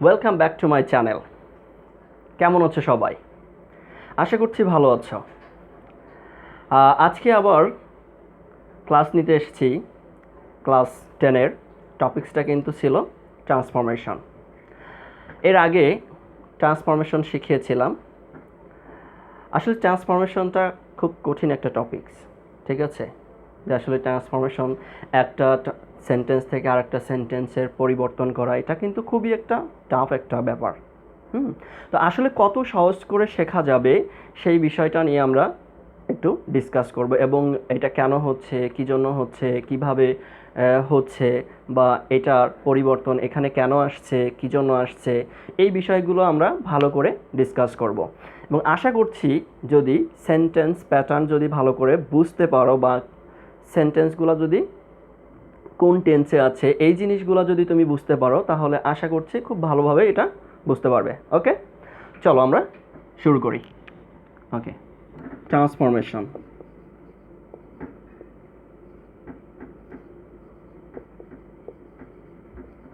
Welcome back to my channel. কেমন আছো সবাই? আশা করছি ভালো আছো। আজকে আবার ক্লাস নিতে এসেছি। ক্লাস 10-এর টপিক্সটা কিন্তু ছিল ট্রান্সফরমেশন। এর আগে ট্রান্সফরমেশন শিখিয়েছিলাম। আসলে ট্রান্সফরমেশনটা খুব কঠিন একটা টপিক্স, ঠিক আছে? যে আসলে ট্রান্সফরমেশন একটা সেন্টেন্স থেকে আরেকটা সেন্টেন্সের পরিবর্তন করা, এটা কিন্তু খুবই একটা টাফ একটা ব্যাপার। তো আসলে কত সহজ করে শেখা যাবে সেই বিষয়টা নিয়ে আমরা একটু ডিসকাস করব, এবং এটা কেন হচ্ছে, কী জন্য হচ্ছে, কিভাবে হচ্ছে, বা এটার পরিবর্তন এখানে কেন আসছে, কী জন্য আসছে, এই বিষয়গুলো আমরা ভালো করে ডিসকাস করব। এবং আশা করছি যদি সেন্টেন্স প্যাটার্ন যদি ভালো করে বুঝতে পারো, বা সেন্টেন্সগুলো যদি কোন টেন্সে আছে এই জিনিসগুলো যদি তুমি বুঝতে পারো, তাহলে আশা করছি খুব ভালোভাবে এটা বুঝতে পারবে। ওকে, চলো আমরা শুরু করি। Okay, transformation.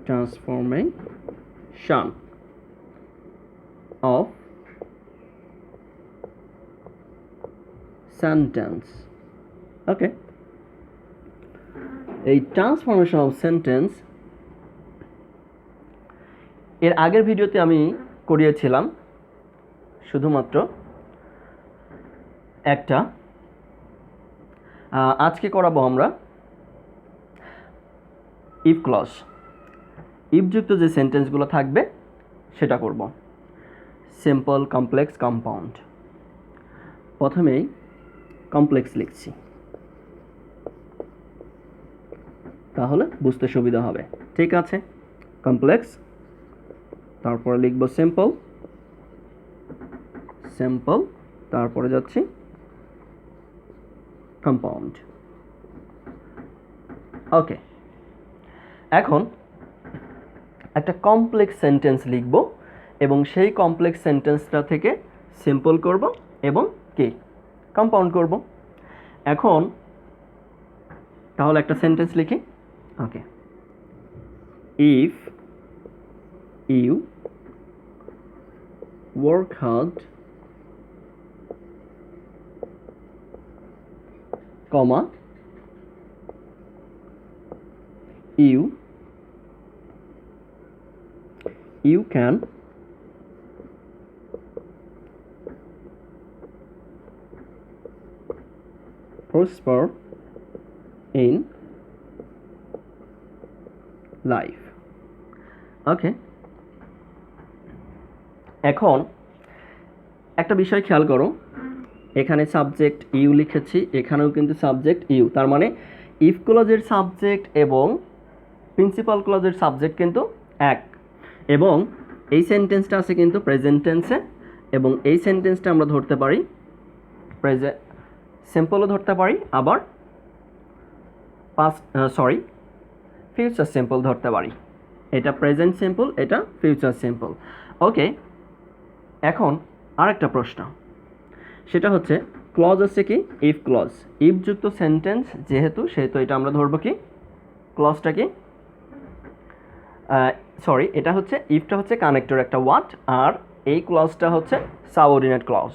Transformation of sentence. Okay, এই ট্রান্সফরমেশন অফ সেন্টেন্স এর আগের ভিডিওতে আমি করিয়েছিলাম শুধুমাত্র একটা। আজকে করাবো আমরা ইফ ক্লজ, ইফযুক্ত যে সেন্টেন্সগুলো থাকবে সেটা করব। Simple, complex, compound. প্রথমেই কমপ্লেক্স লিখছি, তাহলে বুঝতে সুবিধা হবে। ঠিক আছে, কমপ্লেক্স, তারপরে লিখব সিম্পল, সিম্পল, তারপরে যাচ্ছি কম্পাউন্ড। ওকে, এখন একটা কমপ্লেক্স সেন্টেন্স লিখব, এবং সেই কমপ্লেক্স সেন্টেন্সটা থেকে সিম্পল করব এবং কি কম্পাউন্ড করব। এখন তাহলে একটা সেন্টেন্স লিখি। Okay, if you work hard, comma, you can prosper in life. Okay, এখন একটা বিষয় খেয়াল করো, এখানে সাবজেক্ট ইউ লিখেছি, এখানেও কিন্তু সাবজেক্ট ইউ, তার মানে ইফ ক্লজের সাবজেক্ট এবং প্রিন্সিপাল ক্লজের সাবজেক্ট কিন্তু এক। এবং এই সেন্টেন্সটা আছে কিন্তু প্রেজেন্ট টেন্সে, এবং এই সেন্টেন্সটা আমরা ধরতে পারি প্রেজেন্ট সিম্পলও ধরতে পারি, আবার ফিউচার সিম্পল ধরতে পারি। এটা প্রেজেন্ট সিম্পল, এটা ফিউচার সিম্পল। ওকে, এখন আরেকটা প্রশ্ন, সেটা হচ্ছে ক্লজ আছে কি ইফ ক্লজ, ইফযুক্ত সেন্টেন্স যেহেতু, সেহেতু এটা আমরা ধরবো কি ক্লজটা কি, এটা হচ্ছে ইফটা হচ্ছে কানেক্টর একটা ওয়ার্ড, আর এই ক্লজটা হচ্ছে সাবঅর্ডিনেট ক্লজ।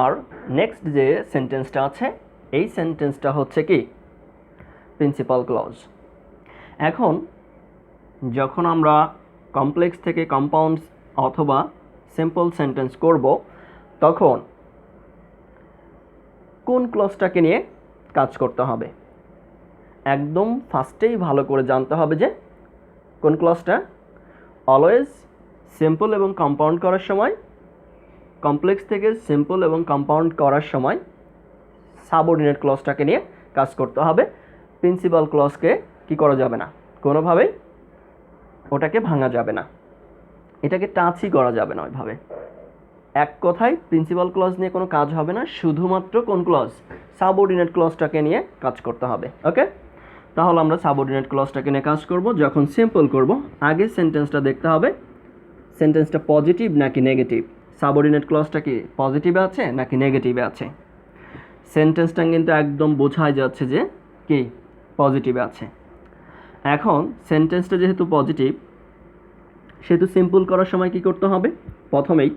আর নেক্সট যে সেন্টেন্সটা আছে এই সেন্টেন্সটা হচ্ছে কি প্রিন্সিপাল ক্লজ। এখন যখন আমরা কমপ্লেক্স থেকে কম্পাউন্ড অথবা সিম্পল সেন্টেন্স করব, তখন কোন ক্লজটাকে নিয়ে কাজ করতে হবে একদম ফার্স্টেই ভালো করে জানতে হবে যে কোন ক্লজটা। অলওয়েজ সিম্পল এবং কম্পাউন্ড করার সময়, কমপ্লেক্স থেকে সিম্পল এবং কম্পাউন্ড করার সময় সাবঅর্ডিনেট ক্লজটাকে নিয়ে কাজ করতে হবে। প্রিন্সিপাল ক্লজকে কি করা যাবে না, কোনোভাবেই ওটাকে ভাঙা যাবে না, এটাকে টাচই করা যাবে না ওইভাবে। এক কথায় প্রিন্সিপাল ক্লজ নিয়ে কোনো কাজ হবে না, শুধুমাত্র কোন ক্লজ, সাবঅর্ডিনেট ক্লজটাকে নিয়ে কাজ করতে হবে। ওকে, তাহলে আমরা সাবঅর্ডিনেট ক্লজটাকে নিয়ে কাজ করব। যখন সিম্পল করব, আগে সেন্টেন্সটা দেখতে হবে সেন্টেন্সটা পজিটিভ নাকি নেগেটিভ, সাবঅর্ডিনেট ক্লজটা কি পজিটিভে আছে নাকি নেগেটিভে আছে। সেন্টেন্সটা কিন্তু একদম বোঝাই যাচ্ছে যে কি পজিটিভে আছে। এখন সেন্টেন্সটা যেহেতু পজিটিভ, সেহেতু সিম্পল করার সময় কি করতে হবে, প্রথমেই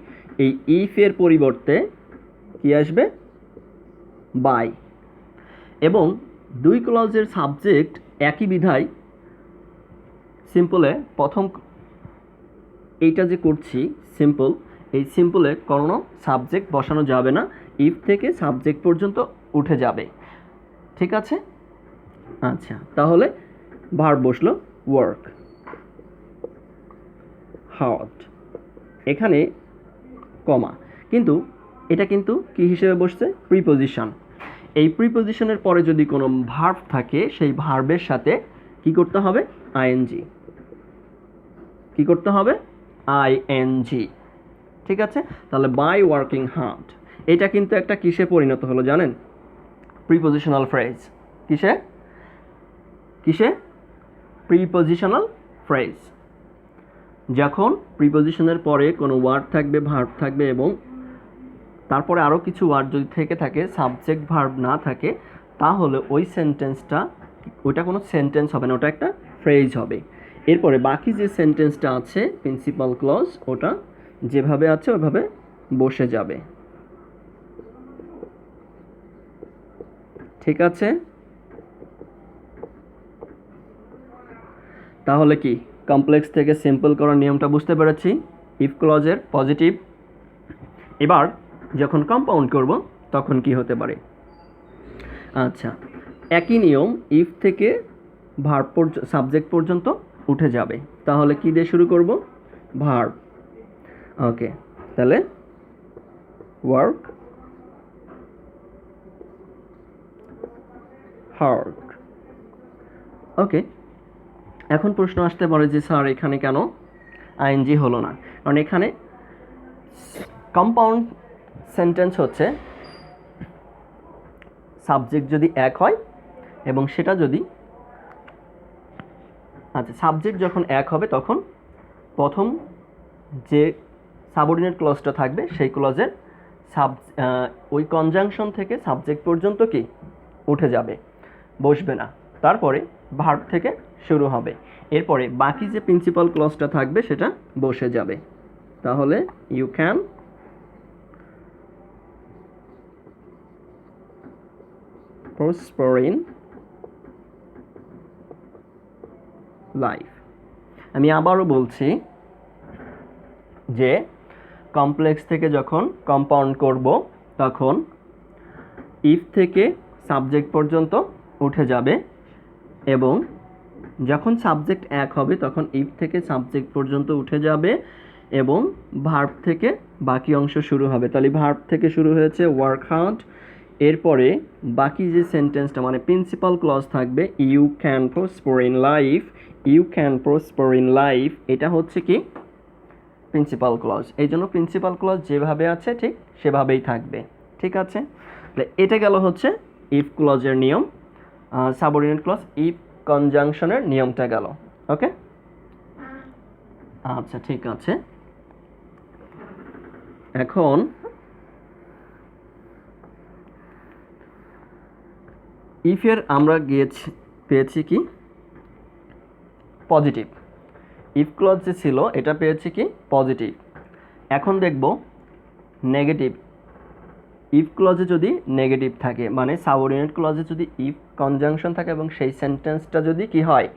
এই ইফের পরিবর্তে কি আসবে, বাই, এবং দুই ক্লজের সাবজেক্ট একই বিধায় সিম্পলে প্রথম এইটা যে করছি সিম্পল, এই সিম্পলে কোনো সাবজেক্ট বসানো যাবে না, ইফ থেকে সাবজেক্ট পর্যন্ত উঠে যাবে। ঠিক আছে, আচ্ছা তাহলে ভার্ব বসলো ওয়ার্ক হার্ড, এখানে কমা, কিন্তু এটা কিন্তু কি হিসেবে বসছে, প্রিপোজিশন। এই প্রিপোজিশনের পরে যদি কোনো ভার্ব থাকে সেই ভার্বের সাথে কি করতে হবে, আইএনজি, কি করতে হবে, আইএনজি। ঠিক আছে, তাহলে বাই ওয়ার্কিং হার্ড, এটা কিন্তু একটা কিসে পরিণত হলো জানেন, প্রিপোজিশনাল ফ্রেজ। কিসে কিসে প্রিপোজিশনাল ফ্রেজ। যখন প্রিপোজিশনের পরে কোনো ওয়ার্ড থাকবে, ভার্ব থাকবে এবং তারপরে আরও কিছু ওয়ার্ড যদি থেকে থাকে, সাবজেক্ট ভার্ব না থাকে, তাহলে ওই সেন্টেন্সটা, ওটা কোনো সেন্টেন্স হবে না, ওটা একটা ফ্রেজ হবে। এরপরে বাকি যে সেন্টেন্সটা আছে প্রিন্সিপাল ক্লজ, ওটা যেভাবে আছে ওইভাবে বসে যাবে। ঠিক আছে, তাহলে কি কমপ্লেক্স থেকে সিম্পল করার নিয়মটা বুঝতে পেরেছি, ইফ ক্লজের পজিটিভ। এবার যখন কম্পাউন্ড করব তখন কি হতে পারে, আচ্ছা একই নিয়ম, ইফ থেকে ভার্ব সাবজেক্ট পর্যন্ত উঠে যাবে। তাহলে কি দিয়ে শুরু করব, ভার্ব। ওকে, তাহলে ওয়ার্ক হার্ড। ওকে, এখন প্রশ্ন আসতে পারে যে স্যার এখানে কেন আইএনজি হলো না, কারণ এখানে কম্পাউন্ড সেন্টেন্স হচ্ছে সাবজেক্ট যদি এক হয় এবং সেটা যদি, আচ্ছা সাবজেক্ট যখন এক হবে তখন প্রথম যে সাবঅর্ডিনেট ক্লজটা থাকবে সেই ক্লজের ওই কনজাংশন থেকে সাবজেক্ট পর্যন্ত কি উঠে যাবে, বসবে না, তারপরে ভার্ব থেকে শুরু হবে, এরপরে বাকি যে প্রিন্সিপাল ক্লজটা থাকবে সেটা বসে যাবে। তাহলে you can prosper in life। আমি আবারও বলছি যে কমপ্লেক্স থেকে যখন কম্পাউন্ড করব তখন ইফ থেকে সাবজেক্ট পর্যন্ত উঠে যাবে এবং যখন সাবজেক্ট এক হবে তখন ইফ থেকে সাবজেক্ট পর্যন্ত উঠে যাবে এবং ভার্ব থেকে বাকি অংশ শুরু হবে। তাহলে ভার্ব থেকে শুরু হয়েছে ওয়ার্ক হার্ড, এরপরে বাকি যে সেন্টেন্সটা মানে প্রিন্সিপাল ক্লজ থাকবে, you can prosper in life, you can prosper in life, এটা হচ্ছে কি প্রিন্সিপাল ক্লজ। এই জন্য প্রিন্সিপাল ক্লজ যেভাবে আছে ঠিক সেভাবেই থাকবে। ঠিক আছে, তাহলে এটা গেল হচ্ছে ইফ ক্লজের নিয়ম, সাবঅর্ডিনেট ক্লজ ইফ কনজাংশনের নিয়মটা গেল। ওকে, আচ্ছা ঠিক আছে, এখন ইফের আমরা পেয়েছি কি পজিটিভ, ইফ ক্লজ যে ছিল এটা পেয়েছি কি পজিটিভ। এখন দেখব নেগেটিভ, ইফ ক্লজে যদি নেগেটিভ থাকে মানে সাবঅর্ডিনেট ক্লজে যদি ইফ কনজাংশন থাকে এবং সেই সেন্টেন্সটা যদি কি হয়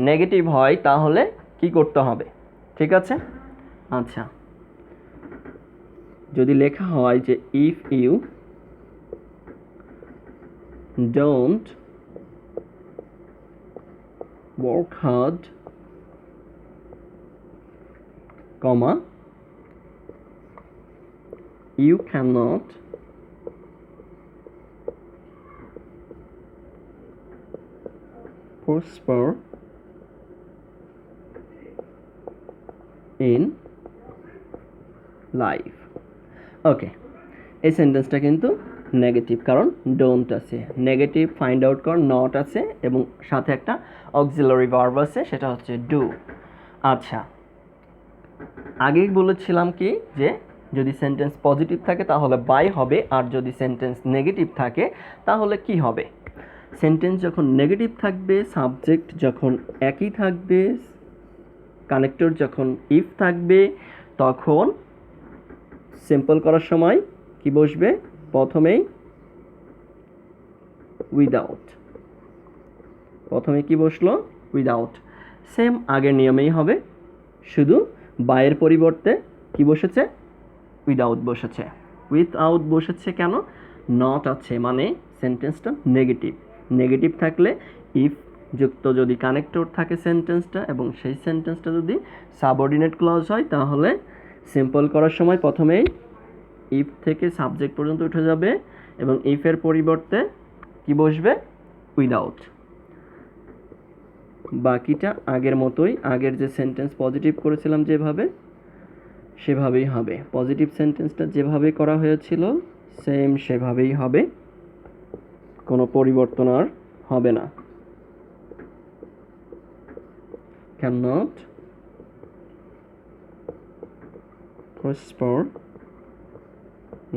নেগেটিভ হয় তাহলে কি করতে হবে। ঠিক আছে, আচ্ছা যদি লেখা হয় যে if you don't work hard, comma, you cannot prosper in life। Okay, এই সেন্টেন্সটা কিন্তু নেগেটিভ কারণ ডোন্ট আছে, নেগেটিভ ফাইন্ড আউট কর নট আছে এবং সাথে একটা অক্সিলারি ভার্ব আছে সেটা হচ্ছে ডু। আচ্ছা আগেই বলেছিলাম কি যে যদি সেন্টেন্স পজিটিভ থাকে তাহলে বাই হবে, আর যদি সেন্টেন্স নেগেটিভ থাকে তাহলে কি হবে, সেন্টেন্স যখন নেগেটিভ থাকবে সাবজেক্ট যখন একই থাকবে কানেক্টর যখন ইফ থাকবে তখন সিম্পল করার সময় কি বসবে? প্রথমেই উইদাউট। প্রথমে কি বসলো? উইদাউট। সেম আগের নিয়মেই হবে, শুধু বাইয়ের পরিবর্তে কি বসেছে? উইদাউট বসেছে। উইথআউট বসেছে কেন? নট আছে মানে সেন্টেন্সটা নেগেটিভ। নেগেটিভ থাকলে ইফ যুক্ত যদি কানেক্টর থাকে সেন্টেন্সটা এবং সেই সেন্টেন্সটা যদি সাবঅর্ডিনেট ক্লজ হয় তাহলে সিম্পল করার সময় প্রথমেই ইফ থেকে সাবজেক্ট পর্যন্ত উঠে যাবে এবং ইফের পরিবর্তে কি বসবে? উইদাউট। বাকিটা আগের মতোই, আগের যে সেন্টেন্স পজিটিভ করেছিলাম যেভাবে সেভাবেই হবে। পজিটিভ সেন্টেন্সটা যেভাবে করা হয়েছিল সেম সেভাবেই হবে, কোনো পরিবর্তন আর হবে না। cannot prosper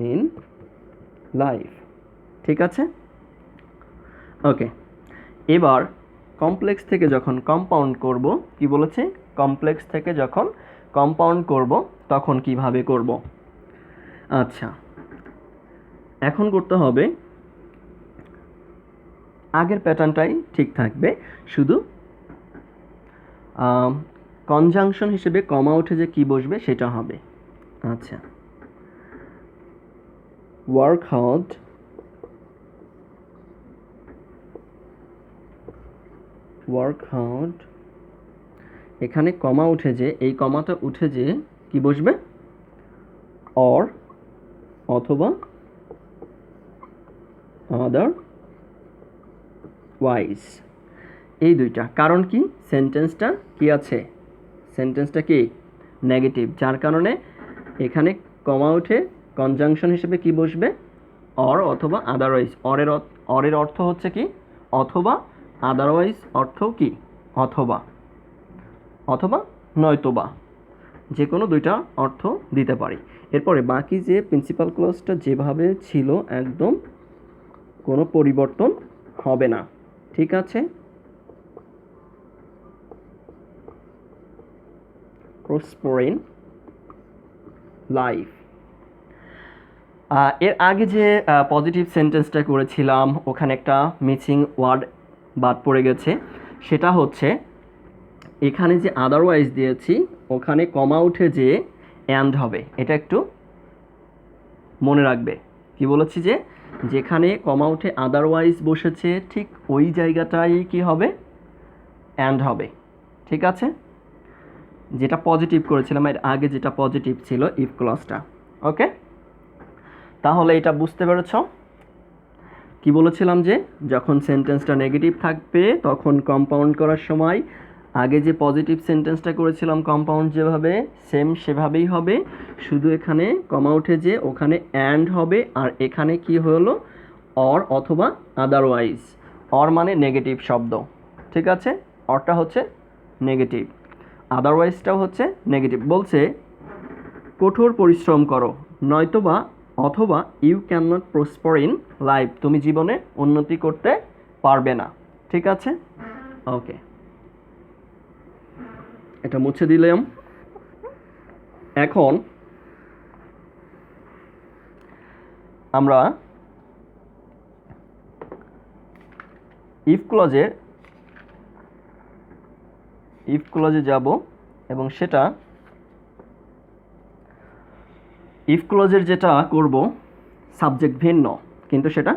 in life। ঠিক আছে, ওকে। এবার কমপ্লেক্স থেকে যখন কম্পাউন্ড করব, কি বলেছে? কমপ্লেক্স থেকে যখন কম্পাউন্ড করব তখন কিভাবে করব? আচ্ছা, এখন করতে হবে আগের প্যাটার্নটাই ঠিক থাকবে, শুধু কনজাংশন হিসেবে কমা উঠে যে কি বসবে সেটা হবে। আচ্ছা, ওয়ার্ক হার্ড, ওয়ার্ক হার্ড, এখানে কমা উঠে যে, এই কমাটা উঠে যে কি বসবে? অর অথবা আদার ওয়াইজ, এই দুইটা। কারণ কি? সেন্টেন্সটা কি আছে? সেন্টেন্সটা কি? নেগেটিভ, যার কারণে এখানে কমা উঠে কনজাংশন হিসেবে কি বসবে? অর অথবা আদারওয়াইজ। অরের অর্থ হচ্ছে কি? অথবা। আদারওয়াইজ অর্থ কি? অথবা, অথবা নয়তোবা, যে কোনো দুইটা অর্থ দিতে পারি। এরপরে বাকি যে প্রিন্সিপাল ক্লজটা যেভাবে ছিল একদম কোনো পরিবর্তন হবে না। ঠিক আছে, prosper in life। এর আগে যে পজিটিভ সেন্টেন্সটা করেছিলাম ওখানে একটা মিসিং ওয়ার্ড বাদ পড়ে গেছে, সেটা হচ্ছে এখানে যে আদারওয়াইজ দিয়েছি ওখানে কমা উঠে যে অ্যান্ড হবে, এটা একটু মনে রাখবে। কি বলেছি? যে যেখানে কমা উঠে আদারওয়াইজ বসেছে ঠিক ওই জায়গাটাই কি হবে? অ্যান্ড হবে। ঠিক আছে, যেটা পজিটিভ করেছিলাম এর আগে, যেটা পজিটিভ ছিল ইফ ক্লজটা। ওকে, তাহলে এটা বুঝতে পেরেছ? কি বলেছিলাম? যে যখন সেন্টেন্সটা নেগেটিভ থাকবে তখন কম্পাউন্ড করার সময় আগে যে পজিটিভ সেন্টেন্সটা করেছিলাম কম্পাউন্ড যেভাবে সেম সেভাবেই হবে, শুধু এখানে কমা উঠে যে ওখানে অ্যান্ড হবে আর এখানে কি হলো? অর অথবা আদারওয়াইজ। অর মানে নেগেটিভ শব্দ, ঠিক আছে? অরটা হচ্ছে নেগেটিভ, আদারওয়াইজটাও হচ্ছে নেগেটিভ। বলছে কঠোর পরিশ্রম করো, নয়তোবা অথবা you can not prosper in life, তুমি জীবনে উন্নতি করতে পারবে না। ঠিক আছে, ওকে, এটা মুছে দিলাম। এখন আমরা ইফ ক্লজে যাব এবং সেটা ইফ ক্লজের যেটা করব সাবজেক্ট ভিন্ন, কিন্তু সেটা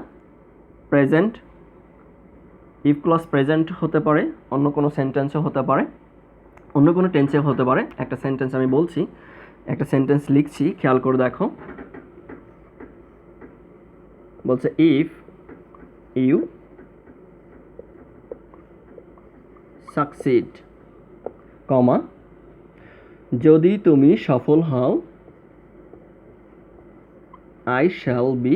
প্রেজেন্ট। ইফ ক্লজ প্রেজেন্ট হতে পারে, অন্য কোনো সেন্টেন্সও হতে পারে, অন্য কোনো টেন্সেও হতে পারে। একটা সেন্টেন্স আমি বলছি, একটা সেন্টেন্স লিখছি, খেয়াল করে দেখো। বলছে ইফ ইউ সাকসিড, কমা, যদি তুমি সফল হও, I shall be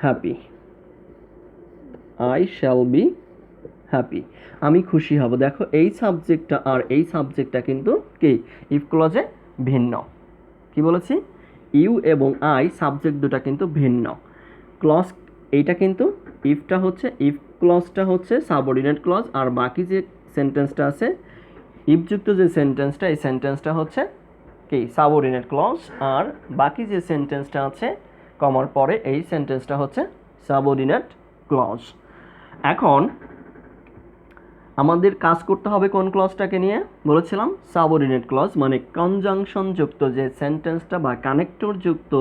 happy, I shall be happy, আমি খুশি হব। দেখো এই সাবজেক্টটা আর এই সাবজেক্টটা কিন্তু কি ইফ ক্লজে ভিন্ন। কি বলেছি? ইউ এবং আই সাবজেক্ট দুটা কিন্তু ভিন্ন। ক্লজ এইটা কিন্তু ইফটা হচ্ছে ইফ ক্লজটা হচ্ছে সাবঅর্ডিনেট ক্লজ, আর বাকি যে সেন্টেন্সটা আছে ইফযুক্ত যে সেন্টেন্সটা, এই সেন্টেন্সটা হচ্ছে কি সাবঅর্ডিনেট ক্লজ, আর বাকি যে সেন্টেন্সটা আছে কমার পরে এই সেন্টেন্সটা হচ্ছে সাবঅর্ডিনেট ক্লজ। এখন আমাদের কাজ করতে হবে কোন ক্লজটাকে নিয়ে বলেছিলাম? সাবঅর্ডিনেট ক্লজ, মানে কনজাংশন যুক্ত যে সেন্টেন্সটা বা কানেক্টর যুক্ত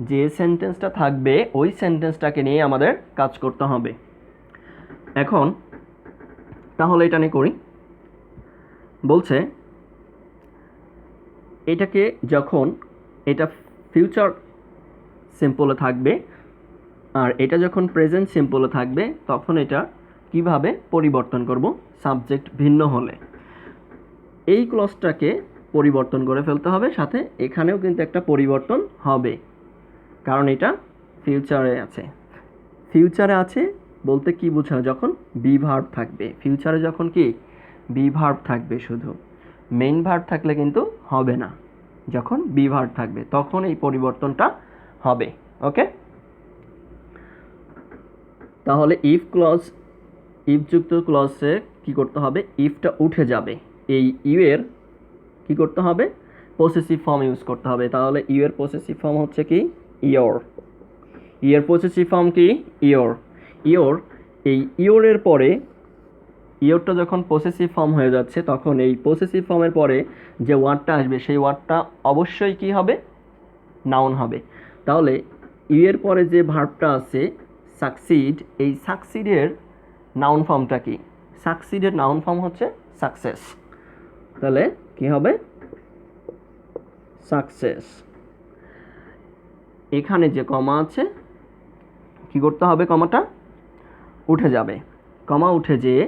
যে সেন্টেন্সটা থাকবে ওই সেন্টেন্সটাকে নিয়ে আমাদের কাজ করতে হবে। এখন তাহলে এটা নিয়ে করি। বলছে এটাকে যখন এটা ফিউচার সিম্পলে থাকবে আর এটা যখন প্রেজেন্ট সিম্পলে থাকবে তখন এটা কিভাবে পরিবর্তন করব সাবজেক্ট ভিন্ন হলে। এই ক্লজটাকে পরিবর্তন করে ফেলতে হবে, সাথে এখানেও কিন্তু একটা পরিবর্তন হবে কারণ এটা ফিউচারে আছে। ফিউচারে আছে বলতে কি বোঝায়? যখন বি ভার্ব থাকবে। ফিউচারে যখন কি বি ভার্ব থাকবে, শুধু মেইন ভার্ব থাকলে কিন্তু হবে না। যখন বি ভার্ব থাকবে তখন এই পরিবর্তনটা হবে। ওকে, তাহলে ইফ ক্লজ, ইফযুক্ত ক্লজে কি করতে হবে? ইফটা উঠে যাবে, এই ইউ এর কি করতে হবে? পসেসিভ ফর্ম ইউজ করতে হবে। তাহলে ইউ এর পসেসিভ ফর্ম হচ্ছে কি? ইয়োর। ইউ এর পসেসিভ ফর্ম কি? ইয়োর। ইয়োর, এই ইয়োরের পরে ইয়োরটা যখন পসেসিভ ফর্ম হয়ে যাচ্ছে তখন এই পসেসিভ ফর্মের পরে যে ওয়ার্ডটা আসবে সেই ওয়ার্ডটা অবশ্যই কি হবে? নাউন হবে। তাহলে ইউ এর পরে যে ভার্বটা আছে সাকসিড, এই সাকসিডের নাউন ফর্মটা কি? সাকসিডের নাউন ফর্ম হচ্ছে সাকসেস। তাহলে কি হবে? সাকসেস। এখানে যে কমা আছে কি করতে হবে? কমাটা উঠে যাবে। কমা উঠে যেয়ে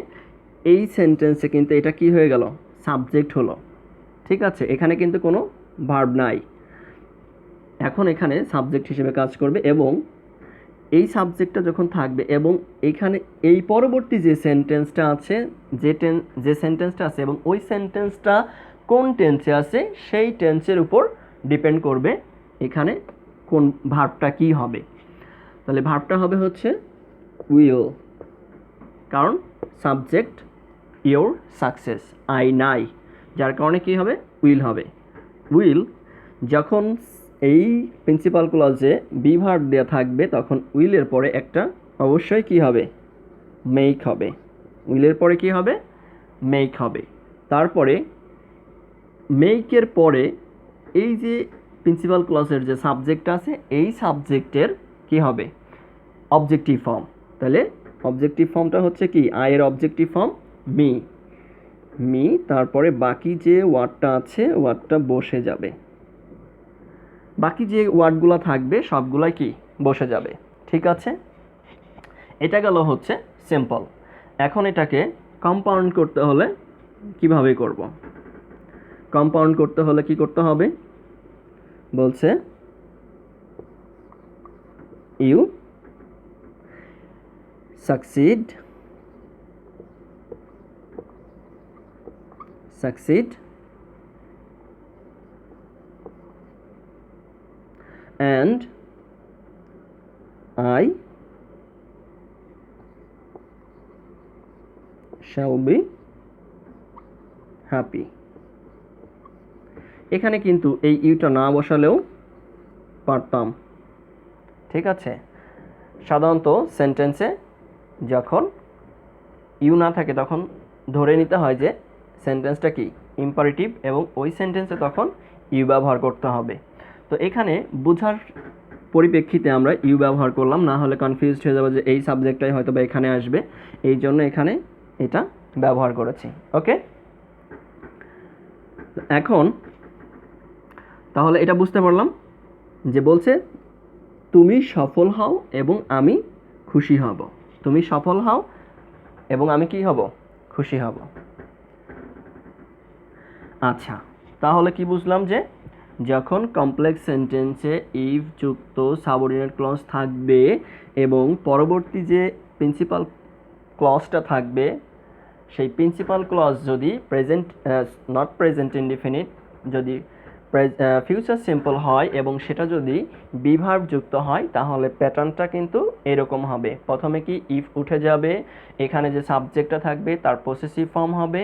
এই সেন্টেন্সে কিন্তু এটা কি হয়ে গেল? সাবজেক্ট হলো। ঠিক আছে, এখানে কিন্তু কোনো ভার্ব নাই, এখন এখানে সাবজেক্ট হিসেবে কাজ করবে এবং এই সাবজেক্টটা যখন থাকবে এবং এখানে এই পরবর্তী যে সেন্টেন্সটা আছে, যে সেন্টেন্সটা আছে এবং ওই সেন্টেন্সটা কোন টেন্সে আছে সেই টেন্সের উপর ডিপেন্ড করবে এখানে কোন ভার্বটা কি হবে। তাহলে ভার্বটা হবে হচ্ছে উইল, কারণ সাবজেক্ট ইয়োর সাকসেস, আই নাই, যার কারণে কি হবে? উইল হবে। উইল যখন এই প্রিন্সিপাল ক্লজে বি ভার্ব দেওয়া থাকবে তখন উইলের পরে একটা অবশ্যই কি হবে? মেক হবে। উইলের পরে কি হবে? মেক হবে। তারপরে মেকের পরে এই যে প্রিন্সিপাল ক্লজের যে সাবজেক্ট আছে এই সাবজেক্টের কি হবে? Objective form. তাহলে অবজেক্টিভ ফর্মটা হচ্ছে কি? আই এর অবজেক্টিভ ফর্ম মি। মি, তারপরে বাকি যে ওয়ার্ডটা আছে ওয়ার্ডটা বসে যাবে। বাকি যে ওয়ার্ডগুলো থাকবে সবগুলাই কি? বসে যাবে। ঠিক আছে, এটা গেল হচ্ছে সিম্পল। এখন এটাকে কম্পাউন্ড করতে হলে কিভাবে করব? কম্পাউন্ড করতে হলে কি করতে হবে? বলছে you succeed and I shall be happy। এখানে কিন্তু এই ইউটা না বসালেও পারতাম। ঠিক আছে, সাধারণত সেন্টেন্সে যখন ইউ না থাকে তখন ধরে নিতে হয় যে সেন্টেন্সটা কি? ইম্পারেটিভ, এবং ওই সেন্টেন্সে তখন ইউ ব্যবহার করতে হবে। তো এখানে বোঝার পরিপ্রেক্ষিতে আমরা ইউ ব্যবহার করলাম, না হলে কনফিউজড হয়ে যাবে যে এই সাবজেক্টটাই হয়তো বা এখানে আসবে, এই জন্য এখানে এটা ব্যবহার করেছি। ওকে, এখন তাহলে এটা বুঝতে পারলাম যে বলছে তুমি সফল হও এবং আমি খুশি হব। তুমি সফল হও এবং আমি কি হব? খুশি হব। আচ্ছা, তাহলে কি বুঝলাম? যে যখন কমপ্লেক্স সেন্টেন্সে ইফ যুক্ত সাবঅর্ডিনেট ক্লজ থাকবে এবং পরবর্তী যে প্রিন্সিপাল ক্লজটা থাকবে সেই প্রিন্সিপাল ক্লজ যদি প্রেজেন্ট, নট প্রেজেন্ট ইনডিফিনিট, যদি ফিউচার সিম্পল হয় এবং সেটা যদি বি ভার্ব যুক্ত হয় তাহলে প্যাটার্নটা কিন্তু এরকম হবে। প্রথমে কি ইফ উঠে যাবে, এখানে যে সাবজেক্টটা থাকবে তার পসেসিভ ফর্ম হবে,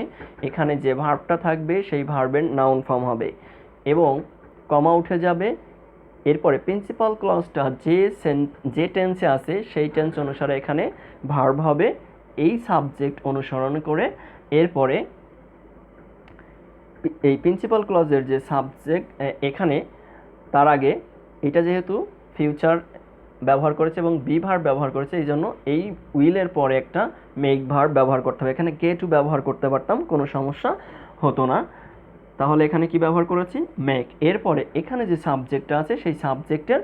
এখানে যে ভার্বটা থাকবে সেই ভার্বের নাউন ফর্ম হবে এবং কমা উঠে যাবে। এরপরে প্রিন্সিপাল ক্লজটা যে টেন্সে আছে সেই টেন্স অনুসারে এখানে ভার্ব হবে এই সাবজেক্ট অনুসরণ করে। এরপরে এই প্রিন্সিপাল ক্লজের যে সাবজেক্ট এখানে তার আগে এটা যেহেতু ফিউচার ব্যবহার করেছে এবং বি ভার্ব ব্যবহার করেছে, এই জন্য এই উইলের পরে একটা মেক ভার্ব ব্যবহার করতে হবে। এখানে গে টু ব্যবহার করতে পারতাম, কোনো সমস্যা হতো না। তাহলে এখানে কি ব্যবহার করেছি? মেক। এরপরে এখানে যে সাবজেক্টটা আছে সেই সাবজেক্টের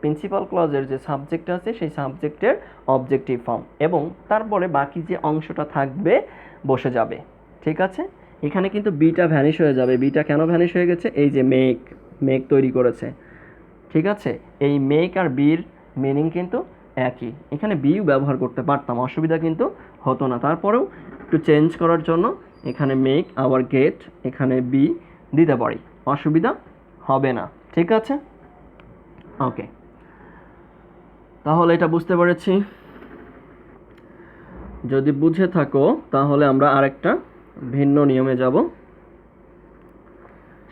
প্রিন্সিপাল ক্লজের যে সাবজেক্ট আছে সেই সাবজেক্টের অবজেক্টিভ ফর্ম এবং তারপরে বাকি যে অংশটা থাকবে বসে যাবে। ঠিক আছে, এখানে কিন্তু বিটা ভ্যানিশ হয়ে যাবে। বিটা কেন ভ্যানিশ হয়ে গেছে? এই যে মেক তৈরি করেছে। ঠিক আছে, এই মেক আর বির মিনিং কিন্তু একই। এখানে বিও ব্যবহার করতে পারতাম, অসুবিধা কিন্তু হতো না। তারপরেও একটু চেঞ্জ করার জন্য এখানে মেক আবার গেট, এখানে বি দিতে পারি, অসুবিধা হবে না। ঠিক আছে, ওকে, তাহলে এটা বুঝতে পেরেছি। যদি বুঝে থাকো তাহলে আমরা আরেকটা ভিন্ন নিয়মে যাব,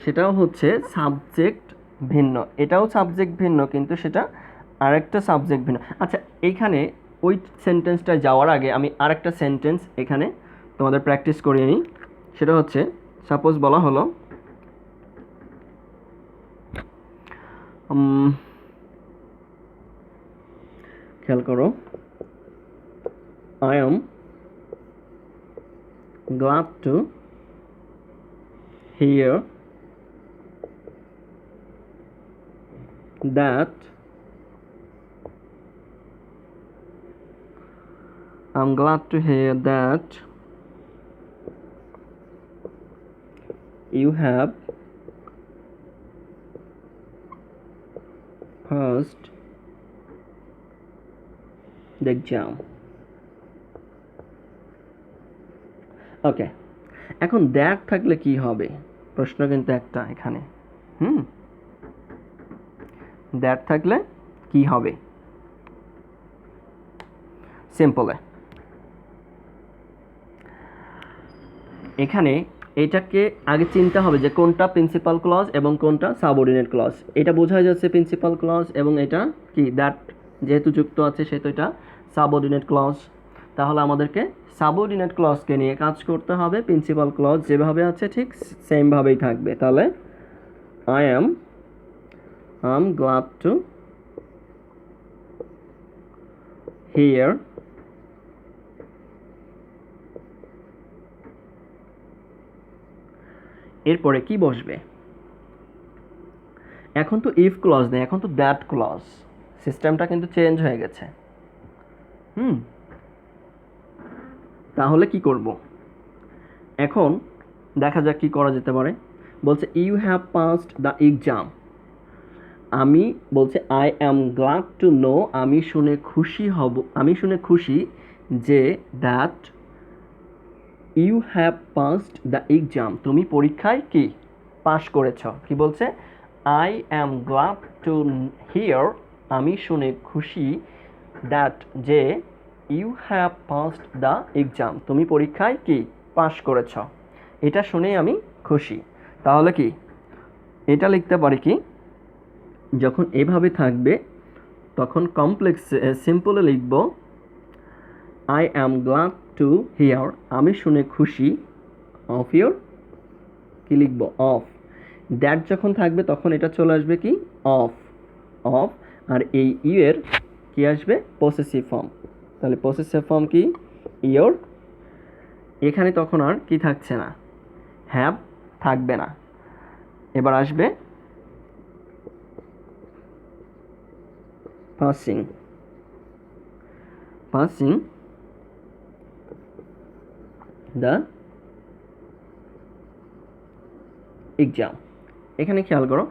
সেটাও হচ্ছে সাবজেক্ট ভিন্ন। এটাও সাবজেক্ট ভিন্ন কিন্তু সেটা আরেকটা সাবজেক্ট ভিন্ন। আচ্ছা, এইখানে ওই সেন্টেন্সটা যাওয়ার আগে আমি আরেকটা সেন্টেন্স এখানে তোমাদের প্র্যাকটিস করিয়ে নিই। সেটা হচ্ছে, সাপোজ বলা হলো খেয়াল করো, I am glad to hear that I'm glad to hear that you have passed the exam. ওকে, এখন দ্যাট থাকলে কি হবে? প্রশ্ন কিন্তু একটা এখানে। দ্যাট থাকলে কি হবে? সিম্পলে এখানে এটাকে আগে চিনতে হবে যে কোনটা প্রিন্সিপাল ক্লজ এবং কোনটা সাবঅর্ডিনেট ক্লজ। এটা বোঝা যাচ্ছে প্রিন্সিপাল ক্লজ এবং এটা কি দ্যাট যেহেতু যুক্ত আছে সেহেতু এটা সাবঅর্ডিনেট ক্লজ। তাহলে আমাদেরকে সাবঅর্ডিনেট ক্লজকে নিয়ে কাজ করতে হবে। প্রিন্সিপাল ক্লজ যেভাবে আছে ঠিক সেমভাবেই থাকবে। তাহলে I am glad to hear এরপরে কি বসবে? এখন তো ইফ ক্লজ নেই, এখন তো দ্যাট ক্লজ। সিস্টেমটা কিন্তু চেঞ্জ হয়ে গেছে। তাহলে কি করব? এখন দেখা যাক কি করা যেতে পারে। বলছে you have passed the exam. আমি বলছে I am glad to know, আমি শুনে খুশি যে that you have passed the exam, তুমি পরীক্ষায় কি পাস করেছ। কি বলছে? I am glad to hear, আমি শুনে খুশি দ্যাট যে you have passed the exam, তুমি পরীক্ষায় কি পাস করেছ। এটা শুনেই আমি খুশি। তাহলে কি এটা লিখতে পারি কি, যখন এভাবে থাকবে তখন কমপ্লেক্স সিম্পলে লিখব I am glad to hear, আমি শুনে খুশি অফ ইউর, কি লিখব? অফ। দ্যাট যখন থাকবে তখন এটা চলে আসবে কি? অফ। আর এই ইউ এর কি আসবে? Possessive form. তাহলে পসেসিভ ফর্ম কি? ইয়োর। এখানে তখন আর কি থাকছে না? হ্যাভ থাকবে না। এবার আসবে passing the exam। এখানে খেয়াল করো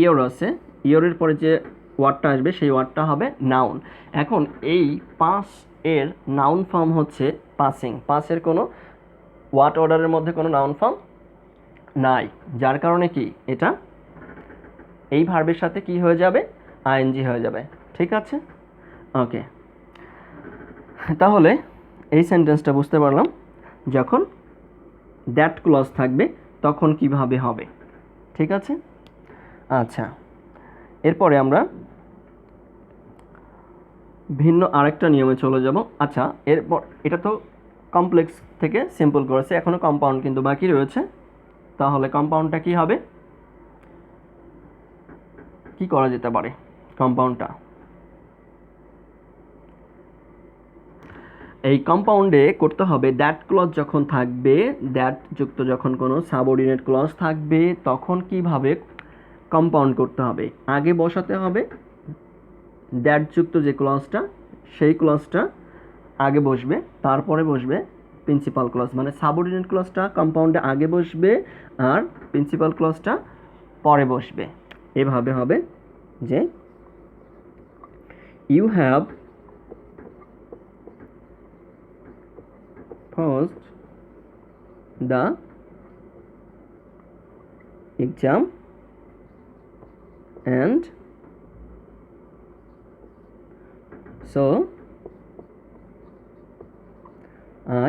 ইয়োর আছে, ইয়োরের পরে যে ওয়ার্ডটা আসবে সেই ওয়ার্ডটা হবে নাউন। এখন এই পাস এর নাউন ফর্ম হচ্ছে পাসিং। পাসের কোনো ওয়ার্ড অর্ডারের মধ্যে কোনো নাউন ফর্ম নাই, যার কারণে কি এটা এই ভার্বের সাথে কি হয়ে যাবে, আইএনজি হয়ে যাবে। ঠিক আছে, ওকে। তাহলে এই সেন্টেন্সটা বুঝতে পারলাম, যখন দ্যাট ক্লজ থাকবে তখন কিভাবে হবে। ঠিক আছে, আচ্ছা। এরপরে আমরা ভিন্ন আরেকটা নিয়মে চলে যাব। আচ্ছা, এরপর এটা তো কমপ্লেক্স থেকে সিম্পল করেছে, এখনও কম্পাউন্ড কিন্তু বাকি রয়েছে। তাহলে কম্পাউন্ডটা কি হবে, কি করা যেতে পারে কম্পাউন্ডটা? এই কম্পাউন্ডে করতে হবে দ্যাট ক্লজ যখন থাকবে, দ্যাট যুক্ত যখন কোনো সাবঅর্ডিনেট ক্লজ থাকবে, তখন কিভাবে কম্পাউন্ড করতে হবে। আগে বসাতে হবে দ্যাট যুক্ত যে ক্লজটা, সেই ক্লজটা আগে বসবে, তারপরে বসবে প্রিন্সিপাল ক্লজ, মানে সাবঅর্ডিনেট ক্লজটা কম্পাউন্ডে আগে বসবে আর প্রিন্সিপাল ক্লজটা পরে বসবে। এভাবে হবে যে you have first the exam and so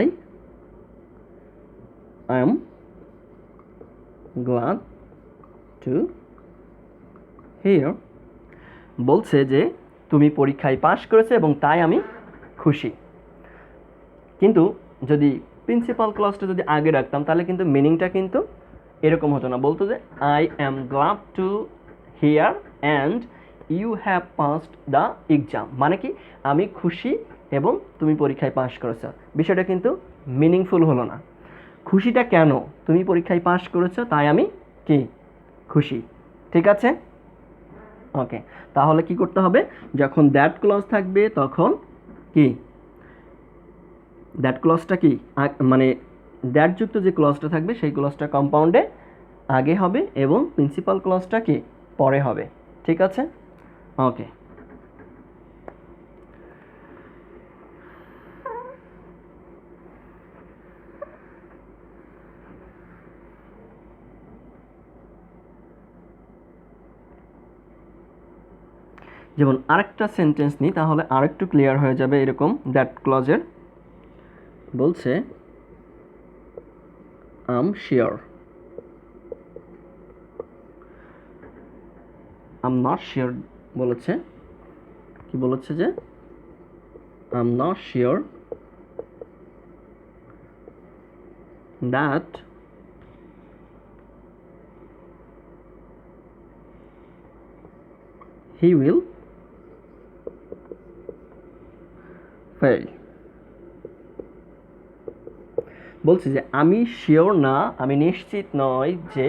I am glad to hear, বলছে যে তুমি পরীক্ষায় পাশ করেছো এবং তাই আমি খুশি। কিন্তু যদি প্রিন্সিপাল ক্লজটা যদি আগে রাখতাম তাহলে কিন্তু মিনিংটা কিন্তু এরকম হতো না, বলতো যে I am glad to hear and you have passed the exam, মানে কি আমি খুশি এবং তুমি পরীক্ষায় পাশ করেছো। বিষয়টা কিন্তু মিনিংফুল হলো না। খুশিটা কেন, তুমি পরীক্ষায় পাশ করেছো তাই আমি কি খুশি। ঠিক আছে, ওকে। তাহলে কি করতে হবে, যখন দ্যাট ক্লজ থাকবে তখন কি, দ্যাট ক্লজটা কি মানে দ্যাট যুক্ত যে ক্লজটা থাকবে সেই ক্লজটা কম্পাউন্ডে আগে হবে এবং প্রিন্সিপাল ক্লজটা কি পরে হবে। ঠিক আছে, ওকে। যেমন আরেকটা সেন্টেন্স নিই, তাহলে আরেকটু ক্লিয়ার হয়ে যাবে। এরকম দ্যাট ক্লজের বলছে I'm sure, I'm not sure বলেছে, কি বলেছে যে I'm not sure that he will fail, বলছে যে আমি শিওর না, আমি নিশ্চিত নই যে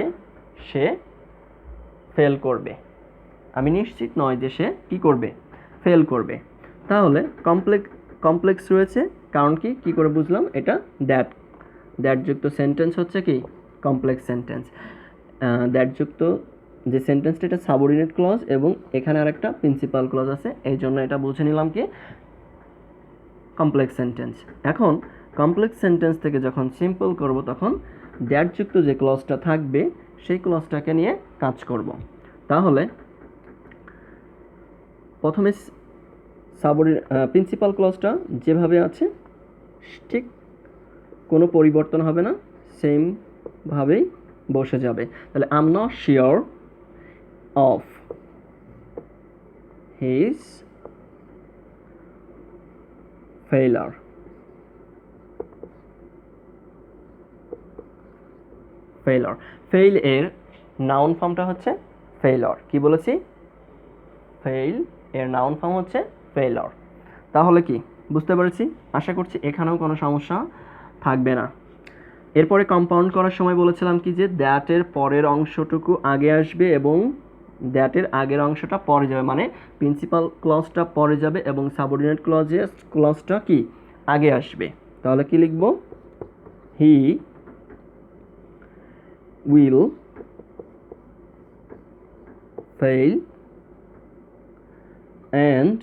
সে ফেল করবে, আমি নিশ্চিত নয় যে সে কী করবে, ফেল করবে। তাহলে কমপ্লেক্স রয়েছে, কারণ কি কী করে বুঝলাম এটা, দ্যাটযুক্ত সেন্টেন্স হচ্ছে কি কমপ্লেক্স সেন্টেন্স। দ্যাটযুক্ত যে সেন্টেন্সটা এটা সাবঅর্ডিনেট ক্লজ এবং এখানে আরেকটা প্রিন্সিপাল ক্লজ আছে, এই জন্য এটা বুঝে নিলাম কি কমপ্লেক্স সেন্টেন্স। এখন কমপ্লেক্স সেন্টেন্স থেকে যখন সিম্পল করব তখন দ্যাটযুক্ত যে ক্লজটা থাকবে সেই ক্লজটাকে নিয়ে কাজ করব। তাহলে প্রথমে প্রিন্সিপাল ক্লজটা যেভাবে আছে ঠিক কোনো পরিবর্তন হবে না, সেমভাবেই বসে যাবে। তাহলে I am not sure of his failure, fail এর নাউন ফর্মটা হচ্ছে ফেইলর। কি বলেছি, ফেইল এর নাউন ফর্ম হচ্ছে ফেইলর। তাহলে কি বুঝতে পেরেছি, আশা করছি এখানেও কোনো সমস্যা থাকবে না। এরপরে কম্পাউন্ড করার সময় বলেছিলাম কি যে দ্যাটের পরের অংশটুকু আগে আসবে এবং দ্যাটের আগের অংশটা পরে যাবে, মানে প্রিন্সিপাল ক্লজটা পরে যাবে এবং সাবঅর্ডিনেট ক্লজটা কি আগে আসবে। তাহলে কি লিখব, he will fail and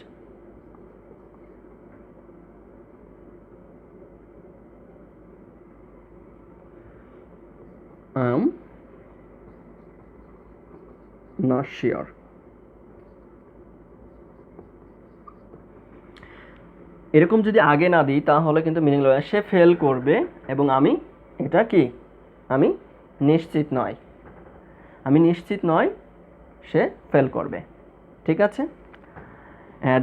am not sure. এরকম যদি আগে না দিই তাহলে কিন্তু মিনিংলেস। সে ফেল করবে এবং আমি এটা কি, আমি নিশ্চিত নয়, আমি নিশ্চিত নয় সে ফেল করবে। ঠিক আছে,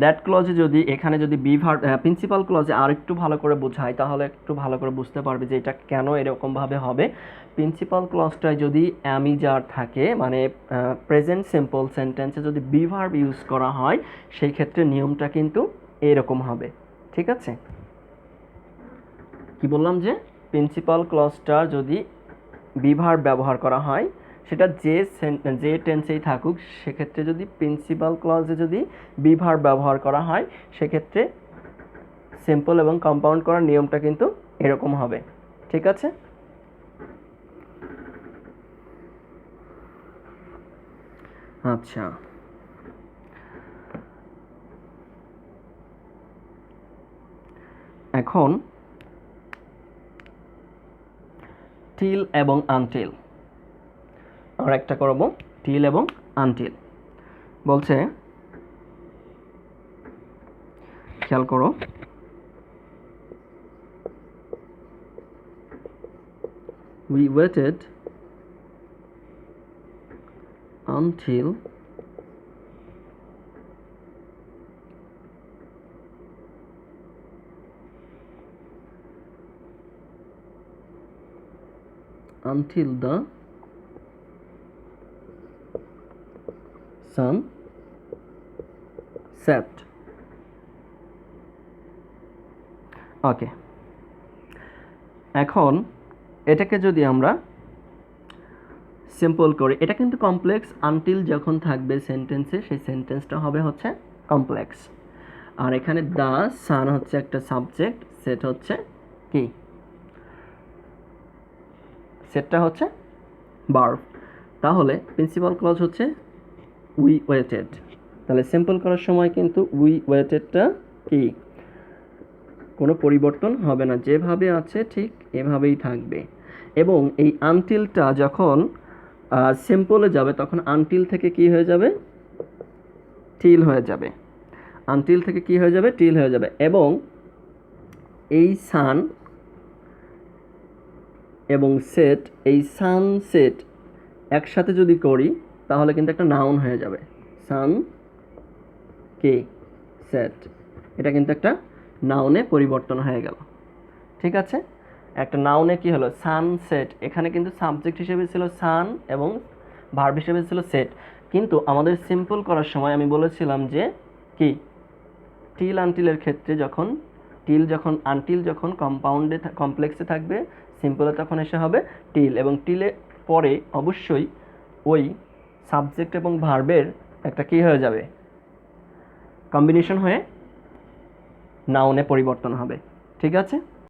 দ্যাট ক্লজে যদি এখানে যদি বি ভার্ব প্রিন্সিপাল ক্লজে আর একটু ভালো করে বোঝাই তাহলে একটু ভালো করে বুঝতে পারবে যে এটা কেন এরকমভাবে হবে। প্রিন্সিপাল ক্লজটায় যদি অ্যামি যার থাকে, মানে প্রেজেন্ট সিম্পল সেন্টেন্সে যদি বি ভার্ব ইউজ করা হয় সেই ক্ষেত্রে নিয়মটা কিন্তু এরকম হবে। ঠিক আছে, কি বললাম যে প্রিন্সিপাল ক্লজটা যদি বি ভার্ব ব্যবহার করা হয় সেটা যে টেন্সেই থাকুক, সেক্ষেত্রে যদি প্রিন্সিপাল ক্লজে যদি বি ভার্ব ব্যবহার করা হয় সেক্ষেত্রে সিম্পল এবং কম্পাউন্ড করার নিয়মটা কিন্তু এরকম হবে। ঠিক আছে, আচ্ছা এখন টিল এবং আনটিল আর একটা করব। টিল এবং আনটিল বলছে, খেয়াল করো, we waited until the sun set. ওকে, এখন এটাকে যদি আমরা সিম্পল করি, এটা কিন্তু কমপ্লেক্স। আনটিল যখন থাকবে সেন্টেন্সে সেই সেন্টেন্সটা হবে হচ্ছে কমপ্লেক্স। আর এখানে দ্য সান হচ্ছে একটা সাবজেক্ট, সেট হচ্ছে কি, সেটটা হচ্ছে ভার্ব। তাহলে প্রিন্সিপাল ক্লজ হচ্ছে উই ওয়েটেড। তাহলে সিম্পল করার সময় কিন্তু উই ওয়েটেডটা কি, কোনো পরিবর্তন হবে না, যেভাবে আছে ঠিক এভাবেই থাকবে। এবং এই আনটিলটা যখন সিম্পলে যাবে তখন আনটিল থেকে কি হয়ে যাবে, টিল হয়ে যাবে। আনটিল থেকে কি হয়ে যাবে, টিল হয়ে যাবে। এবং এই সান এবং সেট, এই সান সেট একসাথে যদি করি তাহলে কিন্তু একটা নাউন হয়ে যাবে। সান কে সেট, এটা কিন্তু একটা নাউনে পরিবর্তন হয়ে গেল। ঠিক আছে, একটা নাউনে কি হলো, সানসেট। এখানে কিন্তু সাবজেক্ট হিসেবে ছিল সান এবং ভার্ব হিসেবে ছিল সেট। কিন্তু আমাদের সিম্পল করার সময় আমি বলেছিলাম যে কি, টিল আনটিলের ক্ষেত্রে যখন আনটিল যখন কম্পাউন্ডে কমপ্লেক্সে থাকবে, সিম্পলে তখন এসে হবে টিল, এবং টিলে পরে অবশ্যই ওই সাবজেক্ট এবং ভার্বের একটা কি হয়ে যাবে, কম্বিনেশন হয়ে নাউনে পরিবর্তন হবে। ঠিক আছে।